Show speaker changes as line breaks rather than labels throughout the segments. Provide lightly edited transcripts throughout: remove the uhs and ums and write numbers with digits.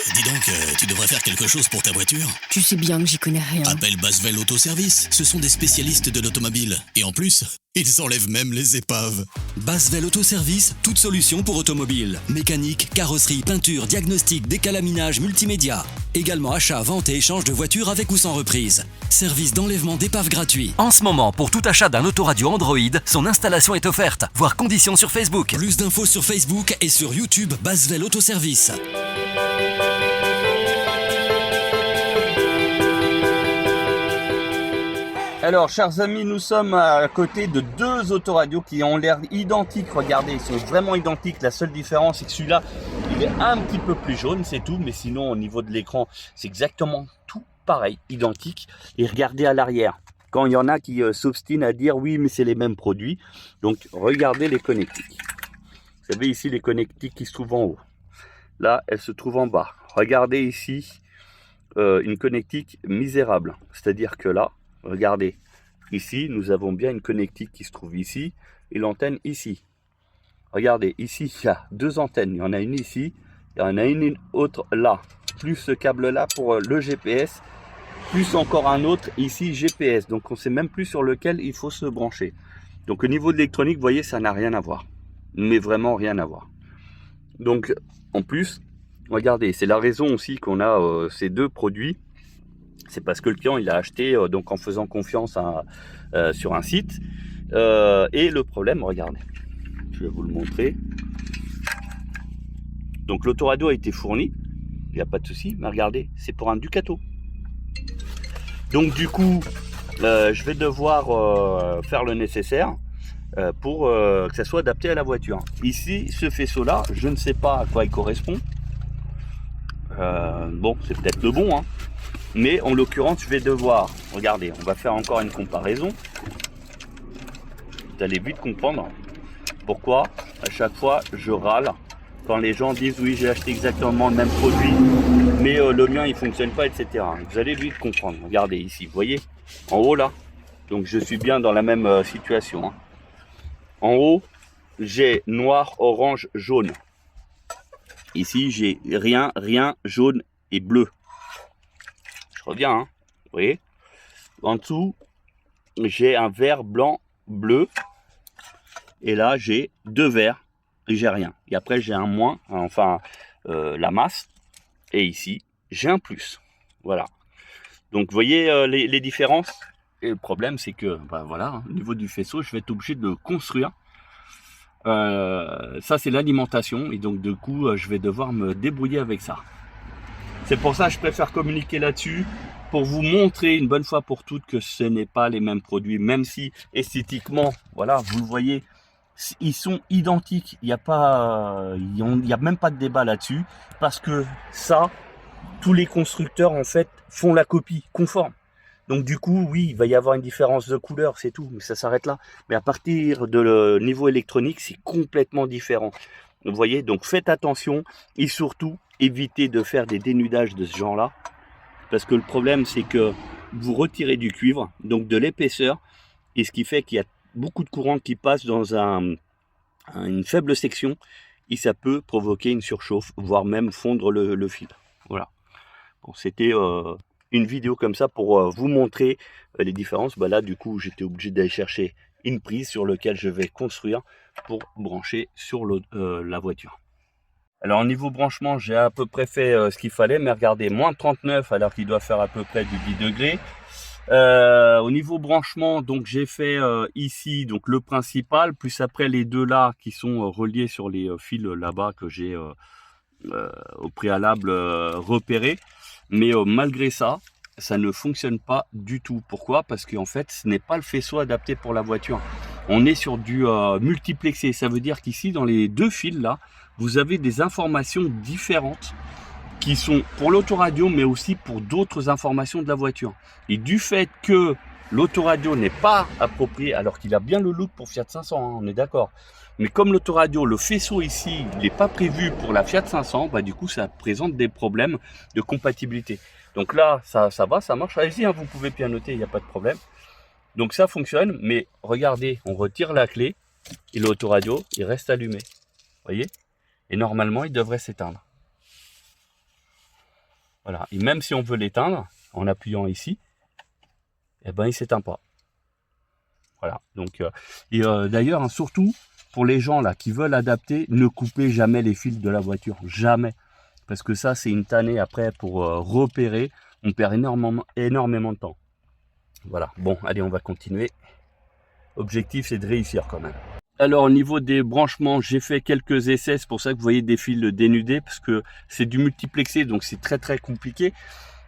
Dis donc, tu devrais faire quelque chose pour ta voiture.
Tu sais bien que j'y connais rien.
Appelle Basvel Autoservice, ce sont des spécialistes de l'automobile. Et en plus, ils enlèvent même les épaves.
Basvel Autoservice, toute solution pour automobile. Mécanique, carrosserie, peinture, diagnostic, décalaminage, multimédia. Également achat, vente et échange de voitures avec ou sans reprise. Service d'enlèvement d'épave gratuit.
En ce moment, pour tout achat d'un autoradio Android, son installation est offerte. Voir conditions sur Facebook.
Plus d'infos sur Facebook et sur YouTube Basvel Autoservice.
Alors, chers amis, nous sommes à côté de deux autoradios qui ont l'air identiques. Regardez, ils sont vraiment identiques. La seule différence, c'est que celui-là, il est un petit peu plus jaune, c'est tout. Mais sinon, au niveau de l'écran, c'est exactement tout pareil, identique. Et regardez à l'arrière. Quand il y en a qui s'obstinent à dire oui, mais c'est les mêmes produits. Donc, regardez les connectiques. Vous savez ici, les connectiques qui se trouvent en haut. Là, elles se trouvent en bas. Regardez ici, une connectique misérable. C'est-à-dire que là, regardez, ici, nous avons bien une connectique qui se trouve ici et l'antenne ici. Regardez, ici, il y a deux antennes. Il y en a une ici, il y en a une autre là. Plus ce câble-là pour le GPS, plus encore un autre ici GPS. Donc, on ne sait même plus sur lequel il faut se brancher. Donc, au niveau de l'électronique, vous voyez, ça n'a rien à voir. Mais vraiment rien à voir. Donc, en plus, regardez, c'est la raison aussi qu'on a ces deux produits. C'est parce que le client il a acheté donc en faisant confiance sur un site. Et le problème, regardez, je vais vous le montrer. Donc l'autoradio a été fourni, il n'y a pas de souci, mais regardez, c'est pour un Ducato. Donc du coup, je vais devoir faire le nécessaire pour que ça soit adapté à la voiture. Ici, ce faisceau-là, je ne sais pas à quoi il correspond. Bon, c'est peut-être le bon, hein. Mais en l'occurrence, je vais devoir, regardez, on va faire encore une comparaison. Vous allez vite comprendre pourquoi à chaque fois je râle quand les gens disent oui, j'ai acheté exactement le même produit, mais le mien il fonctionne pas, etc. Vous allez vite comprendre. Regardez ici, vous voyez, en haut là, donc je suis bien dans la même situation, hein. En haut, j'ai noir, orange, jaune. Ici, j'ai rien, jaune et bleu. Je reviens, hein, vous voyez. En dessous, j'ai un vert, blanc, bleu. Et là, j'ai deux verts et j'ai rien. Et après, j'ai un moins, enfin, la masse. Et ici, j'ai un plus. Voilà. Donc, vous voyez les différences. Et le problème, c'est que, ben voilà, hein, au niveau du faisceau, je vais être obligé de le construire. Ça, c'est l'alimentation. Et donc, du coup, je vais devoir me débrouiller avec ça. C'est pour ça que je préfère communiquer là-dessus, pour vous montrer une bonne fois pour toutes que ce n'est pas les mêmes produits, même si esthétiquement, voilà, vous le voyez, ils sont identiques. Il n'y a même pas de débat là-dessus, parce que ça, tous les constructeurs en fait font la copie conforme. Donc du coup, oui, il va y avoir une différence de couleur, c'est tout, mais ça s'arrête là. Mais à partir de le niveau électronique, c'est complètement différent. Vous voyez, donc faites attention et surtout, évitez de faire des dénudages de ce genre-là. Parce que le problème, c'est que vous retirez du cuivre, donc de l'épaisseur, et ce qui fait qu'il y a beaucoup de courant qui passe dans une faible section, et ça peut provoquer une surchauffe, voire même fondre le fil. Voilà. Bon, c'était une vidéo comme ça pour vous montrer les différences. Bah là, du coup, j'étais obligé d'aller chercher une prise sur laquelle je vais construire pour brancher sur la voiture. Alors au niveau branchement, j'ai à peu près fait ce qu'il fallait, mais regardez, moins 39 alors qu'il doit faire à peu près du 10 degrés. Au niveau branchement, donc j'ai fait ici donc le principal, plus après les deux là qui sont reliés sur les fils là-bas que j'ai au préalable repéré. Mais malgré ça, ça ne fonctionne pas du tout. Pourquoi? Parce qu'en fait, ce n'est pas le faisceau adapté pour la voiture. On est sur du multiplexé. Ça veut dire qu'ici, dans les deux fils là, vous avez des informations différentes qui sont pour l'autoradio, mais aussi pour d'autres informations de la voiture. Et du fait que l'autoradio n'est pas approprié, alors qu'il a bien le look pour Fiat 500, hein, on est d'accord. Mais comme l'autoradio, le faisceau ici, il n'est pas prévu pour la Fiat 500, bah du coup, ça présente des problèmes de compatibilité. Donc là, ça va, ça marche. Allez-y, hein, vous pouvez pianoter, il n'y a pas de problème. Donc ça fonctionne, mais regardez, on retire la clé et l'autoradio, il reste allumé. Vous voyez? Et normalement, il devrait s'éteindre. Voilà. Et même si on veut l'éteindre, en appuyant ici, eh ben, il s'éteint pas. Voilà. Donc, d'ailleurs, hein, surtout pour les gens là qui veulent adapter, ne coupez jamais les fils de la voiture. Jamais. Parce que ça, c'est une tannée après pour repérer. On perd énormément de temps. Voilà. Bon, allez, on va continuer. Objectif, c'est de réussir quand même. Alors, au niveau des branchements, j'ai fait quelques essais. C'est pour ça que vous voyez des fils dénudés, parce que c'est du multiplexé, donc c'est très compliqué.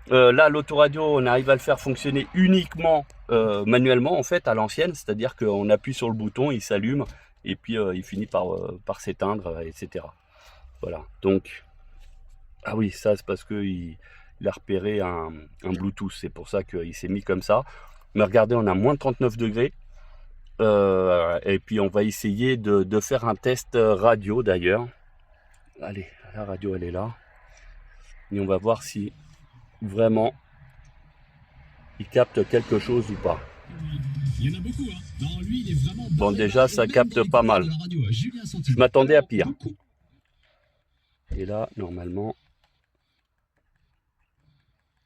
Là, l'autoradio, on arrive à le faire fonctionner uniquement manuellement, en fait, à l'ancienne. C'est-à-dire qu'on appuie sur le bouton, il s'allume, et puis il finit par s'éteindre, etc. Voilà. Donc, ah oui, ça, c'est parce qu'il a repéré un Bluetooth. C'est pour ça qu'il s'est mis comme ça. Mais regardez, on a moins de 39 degrés. Et puis on va essayer de faire un test radio d'ailleurs. Allez, la radio elle est là. Et on va voir si vraiment il capte quelque chose ou pas.
Il y en a beaucoup, hein. Non, lui, il est vraiment
bon, déjà ça capte pas mal. Je m'attendais à pire. Et là, normalement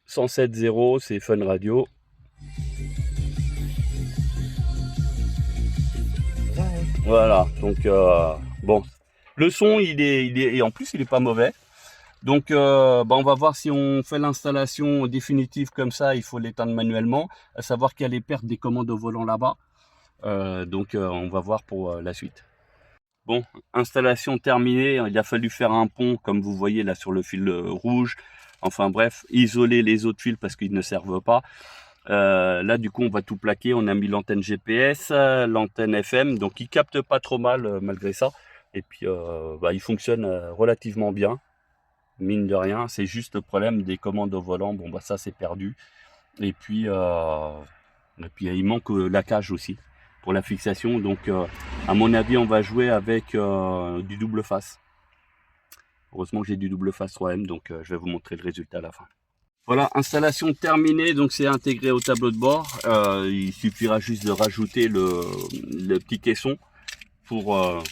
107.0, c'est Fun Radio. Voilà, donc bon, le son il est et en plus il est pas mauvais. Donc on va voir si on fait l'installation définitive comme ça, il faut l'éteindre manuellement, à savoir qu'il y a les pertes des commandes au volant là-bas. On va voir pour la suite. Bon, installation terminée, il a fallu faire un pont comme vous voyez là sur le fil rouge. Enfin bref, isoler les autres fils parce qu'ils ne servent pas. Là du coup on va tout plaquer, on a mis l'antenne GPS, l'antenne FM, donc il capte pas trop mal malgré ça, et puis il fonctionne relativement bien, mine de rien. C'est juste le problème des commandes au volant, bon bah ça c'est perdu, et puis il manque la cage aussi pour la fixation, donc à mon avis on va jouer avec du double face. Heureusement que j'ai du double face 3M, donc je vais vous montrer le résultat à la fin. Voilà, installation terminée, donc c'est intégré au tableau de bord. Il suffira juste de rajouter le petit caisson pour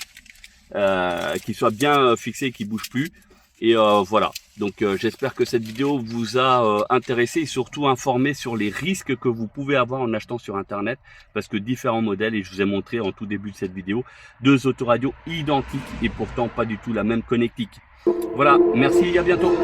qu'il soit bien fixé et qu'il ne bouge plus. Et voilà, donc j'espère que cette vidéo vous a intéressé et surtout informé sur les risques que vous pouvez avoir en achetant sur internet. Parce que différents modèles, et je vous ai montré en tout début de cette vidéo, deux autoradios identiques et pourtant pas du tout la même connectique. Voilà, merci et à bientôt.